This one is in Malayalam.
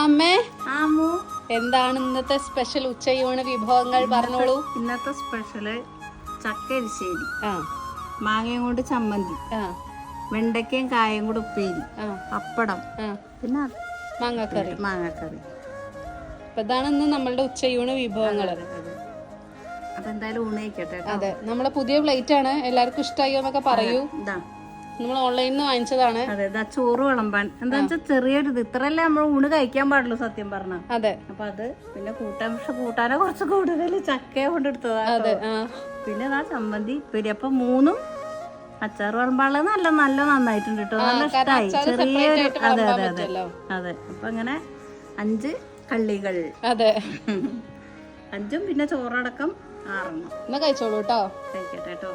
അമ്മേ എന്താണ് ഇന്നത്തെ സ്പെഷ്യൽ ഉച്ചയൂണ് വിഭവങ്ങൾ പറഞ്ഞോളൂ. ഇന്നത്തെ സ്പെഷ്യല് ചക്കരിശ്ശേരി, മാങ്ങയും കൊണ്ട് ചമ്മന്തി, വെണ്ടയ്ക്കയും കായും കൂടെ ഉപ്പേരി, പപ്പടം, പിന്നെ മാങ്ങാക്കറി. അപ്പൊ ഇതാണ് ഇന്ന് നമ്മളുടെ ഉച്ചയൂണ് വിഭവങ്ങൾ. അപ്പൊ എന്തായാലും ഊണയിക്കട്ടെ. അതെ, നമ്മളെ പുതിയ പ്ലേറ്റ് ആണ്. എല്ലാവർക്കും ഇഷ്ടമായോ എന്നൊക്കെ പറയൂ. നമ്മൾ ഓൺലൈനിൽ നിന്ന് വാങ്ങിച്ചതാണ്. അതെ, ചോറ് വിളമ്പാൻ എന്താ വെച്ചാൽ ചെറിയൊരു ഇത് ഇത്രല്ലേ നമ്മൾ ഊണ് കഴിക്കാൻ പാടുള്ളൂ സത്യം പറഞ്ഞ. അതെ, അപ്പൊ അത് പിന്നെ കൂട്ടാനോ കുറച്ച് കൂടുതൽ ചക്കയെ കൊണ്ടെടുത്തതാണ്. പിന്നെ ചമ്മന്തി ഉപ്പേരി. അപ്പൊ 3 അച്ചാർ വിളമ്പാളത് നല്ല നന്നായിട്ടുണ്ട് കേട്ടോ. നല്ല ഇഷ്ടമായി. ചെറിയൊരു അതെ. അപ്പൊ അങ്ങനെ 5 കള്ളികൾ. അതെ, 5 പിന്നെ ചോറടക്കം 6. കഴിച്ചോളൂ കേട്ടോ. കഴിക്കട്ടെ കേട്ടോ.